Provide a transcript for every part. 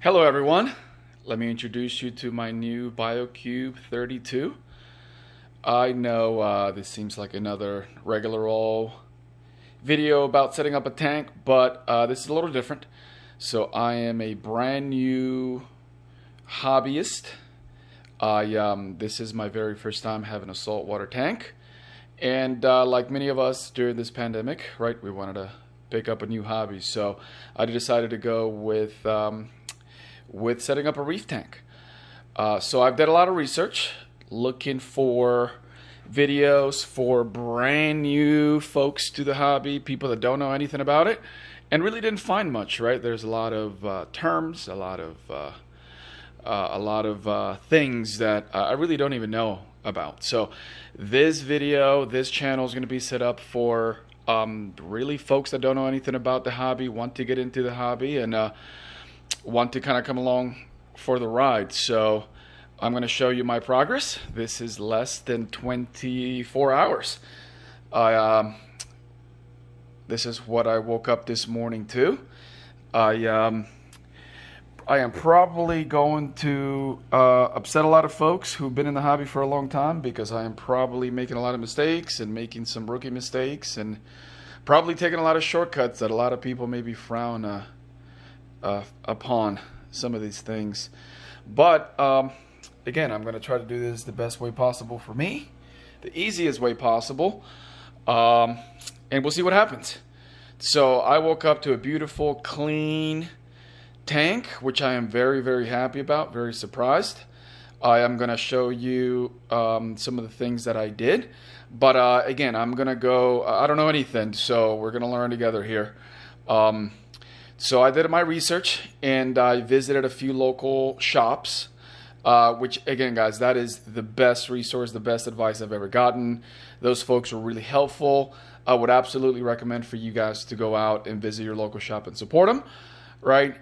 Hello everyone, let me introduce you to my new Biocube 32. I know this seems like another regular old video about setting up a tank, but this is a little different. So I am a brand new hobbyist. This is my very first time having a saltwater tank, and like many of us during this pandemic, right, we wanted to pick up a new hobby. So I decided to go with setting up a reef tank. So I've done a lot of research looking for videos for brand new folks to the hobby, people that don't know anything about it, and really didn't find much, right? There's a lot of terms, a lot of things that I really don't even know about. So this channel is going to be set up for really folks that don't know anything about the hobby, want to get into the hobby, and want to kind of come along for the ride. So I'm going to show you my progress. This is less than 24 hours. This is what I woke up this morning to. I am probably going to upset a lot of folks who've been in the hobby for a long time, because I am probably making a lot of mistakes and making some rookie mistakes and probably taking a lot of shortcuts that a lot of people maybe frown upon some of these things. But again, I'm going to try to do this the best way possible for me, the easiest way possible, and we'll see what happens. So I woke up to a beautiful, clean tank, which I am very, very happy about, very surprised. I am going to show you some of the things that I did. But again, I'm going to go, I don't know anything, so we're going to learn together here. So I did my research, and I visited a few local shops, which again, guys, that is the best resource, the best advice I've ever gotten. Those folks were really helpful. I would absolutely recommend for you guys to go out and visit your local shop and support them, right?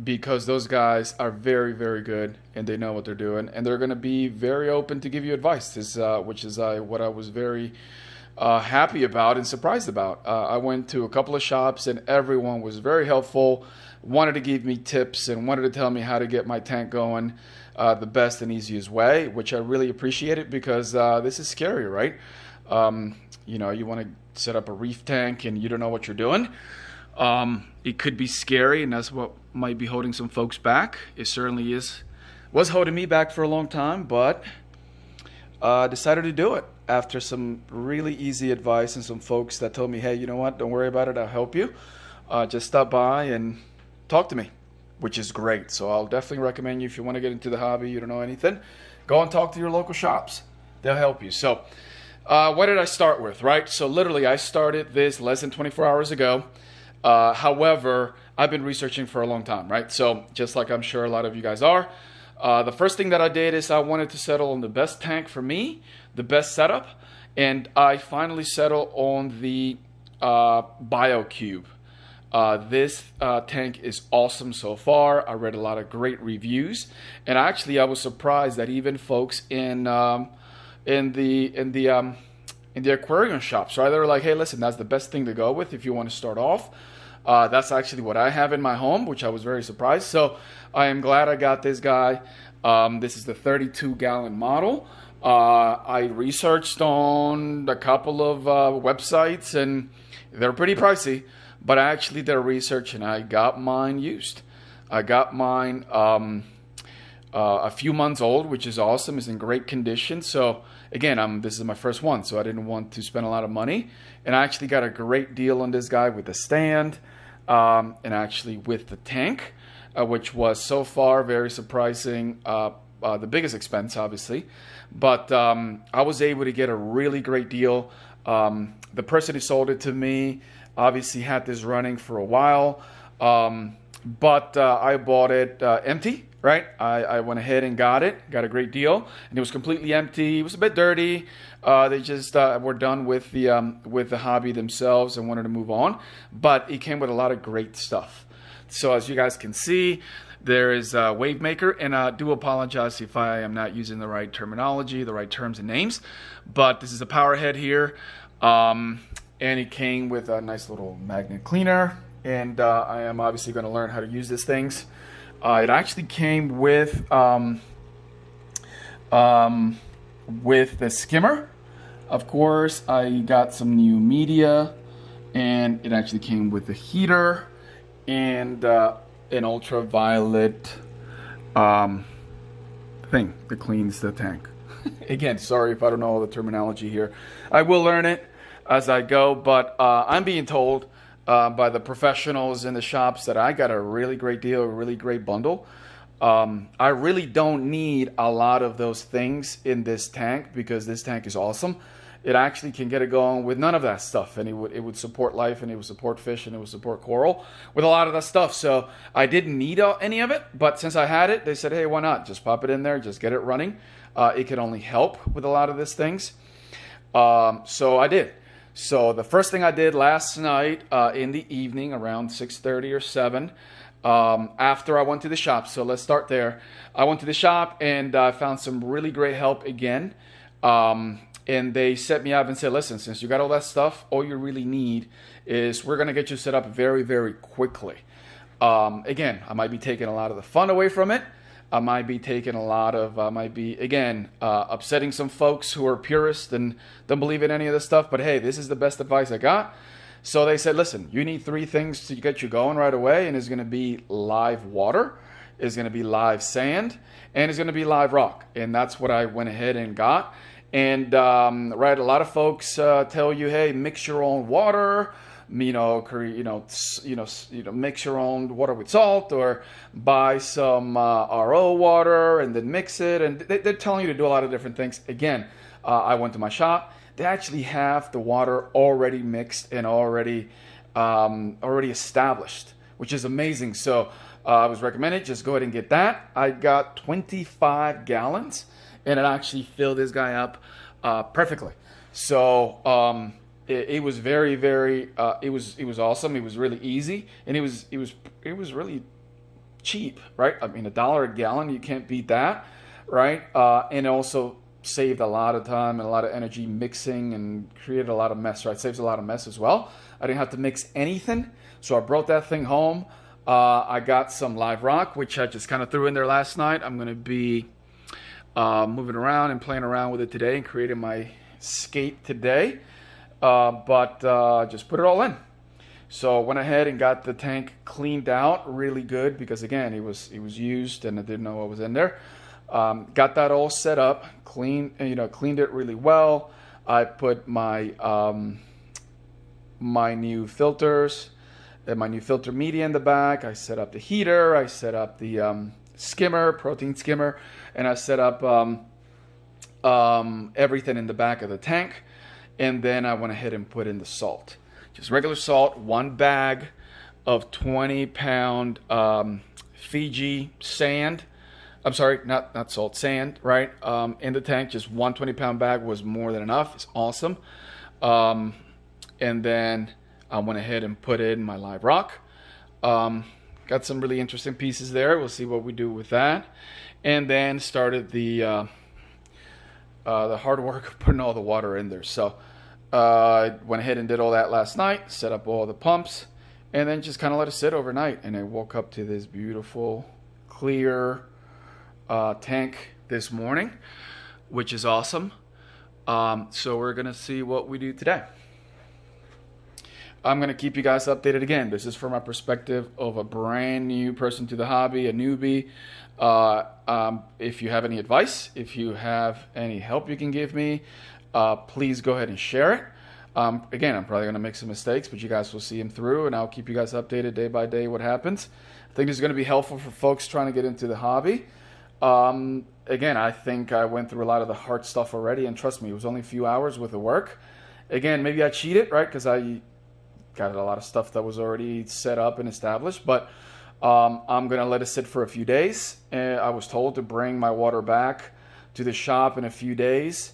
Because those guys are very, very good, and they know what they're doing, and they're going to be very open to give you advice, which is what I was very happy about and surprised about. I went to a couple of shops, and everyone was very helpful, wanted to give me tips and wanted to tell me how to get my tank going the best and easiest way, which I really appreciated, because this is scary, right? You know, you want to set up a reef tank and you don't know what you're doing. It could be scary, and that's what might be holding some folks back. It certainly was holding me back for a long time, but decided to do it after some really easy advice and some folks that told me, hey, you know what, don't worry about it, I'll help you. Just stop by and talk to me, which is great. So I'll definitely recommend you, if you want to get into the hobby, you don't know anything, go and talk to your local shops. They'll help you. So what did I start with, right? So literally I started this less than 24 hours ago. However, I've been researching for a long time, right? So just like I'm sure a lot of you guys are, the first thing that I did is I wanted to settle on the best tank for me, the best setup, and I finally settled on the Biocube. This tank is awesome so far. I read a lot of great reviews, and actually I was surprised that even folks in the aquarium shops, right, they were like, hey, listen, that's the best thing to go with if you want to start off. That's actually what I have in my home, which I was very surprised. So I am glad I got this guy. This is the 32-gallon model. I researched on a couple of websites, and they're pretty pricey, but I actually did research, and I got mine used. I got mine a few months old, which is awesome. It's in great condition. So again, this is my first one, so I didn't want to spend a lot of money, and I actually got a great deal on this guy with the stand, and actually with the tank, which was so far very surprising. The biggest expense, obviously, but I was able to get a really great deal. The person who sold it to me obviously had this running for a while, but I bought it empty. Right, I went ahead and got a great deal, and it was completely empty. It was a bit dirty. They just were done with the hobby themselves and wanted to move on. But it came with a lot of great stuff. So as you guys can see, there is a wave maker, and I do apologize if I am not using the right terminology, the right terms and names. But this is a power head here, and it came with a nice little magnet cleaner. And I am obviously going to learn how to use these things. It actually came with the skimmer. Of course, I got some new media, and it actually came with the heater and an ultraviolet thing that cleans the tank. Again, sorry if I don't know all the terminology here. I will learn it as I go, but I'm being told by the professionals in the shops that I got a really great deal, a really great bundle. I really don't need a lot of those things in this tank because this tank is awesome. It actually can get it going with none of that stuff, and it would support life, and it would support fish, and it would support coral with a lot of that stuff. So I didn't need any of it, but since I had it, they said, hey, why not? Just pop it in there, just get it running. It can only help with a lot of these things. So I did. So the first thing I did last night in the evening around 6:30 or 7, after I went to the shop, so let's start there. I went to the shop and I found some really great help again. And they set me up and said, listen, since you got all that stuff, all you really need is we're going to get you set up very, very quickly. Again, I might be taking a lot of the fun away from it. I might be taking a lot of, upsetting some folks who are purists and don't believe in any of this stuff. But hey, this is the best advice I got. So they said, listen, you need 3 things to get you going right away. And it's going to be live water, it's going to be live sand, and it's going to be live rock. And that's what I went ahead and got. And right, a lot of folks tell you, hey, mix your own water, mix your own water with salt, or buy some RO water and then mix it. And they're telling you to do a lot of different things. Again, I went to my shop. They actually have the water already mixed and already established, which is amazing. So I was recommended, just go ahead and get that. I got 25 gallons. And it actually filled this guy up perfectly. So it was very, very. It was awesome. It was really easy, and it was really cheap, right? I mean, $1 a gallon, you can't beat that, right? And it also saved a lot of time and a lot of energy mixing and created a lot of mess, right? Saves a lot of mess as well. I didn't have to mix anything, so I brought that thing home. I got some live rock, which I just kind of threw in there last night. I'm going to be moving around and playing around with it today and creating my skate today, but just put it all in. So I went ahead and got the tank cleaned out really good because again it was used and I didn't know what was in there. Got that all set up, cleaned it really well. I put my my new filters and my new filter media in the back. I set up the heater. I set up the skimmer, protein skimmer, and I set up everything in the back of the tank. And then I went ahead and put in the salt, just regular salt, 1 bag of 20-pound Fiji sand. I'm sorry, not salt, sand, right? In the tank, just 1 20-pound bag was more than enough. It's awesome. And then I went ahead and put in my live rock. Got some really interesting pieces there. We'll see what we do with that. And then started the hard work of putting all the water in there. So I went ahead and did all that last night, set up all the pumps, and then just kind of let it sit overnight. And I woke up to this beautiful, clear tank this morning, which is awesome. So we're going to see what we do today. I'm going to keep you guys updated again. This is from my perspective of a brand new person to the hobby, a newbie. If you have any advice, if you have any help you can give me, please go ahead and share it. Again, I'm probably going to make some mistakes, but you guys will see them through, and I'll keep you guys updated day by day what happens. I think this is going to be helpful for folks trying to get into the hobby. Again, I think I went through a lot of the hard stuff already, and trust me, it was only a few hours worth of work. Again, maybe I cheated, right, because I got a lot of stuff that was already set up and established, but I'm going to let it sit for a few days. I was told to bring my water back to the shop in a few days,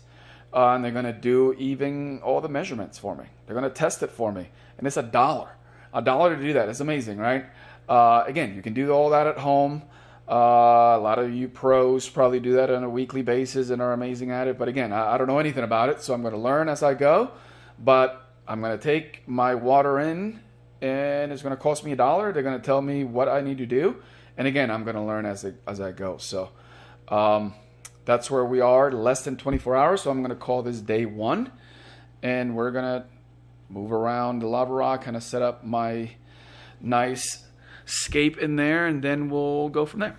and they're going to do even all the measurements for me. They're going to test it for me, and it's $1. $1 to do that. It's amazing, right? Again, you can do all that at home. A lot of you pros probably do that on a weekly basis and are amazing at it, but again, I don't know anything about it, so I'm going to learn as I go, but I'm going to take my water in, and it's going to cost me $1. They're going to tell me what I need to do, And again, I'm going to learn as I go. So that's where we are, less than 24 hours. So I'm going to call this day 1. And we're going to move around the lava rock, kind of set up my nice scape in there, and then we'll go from there.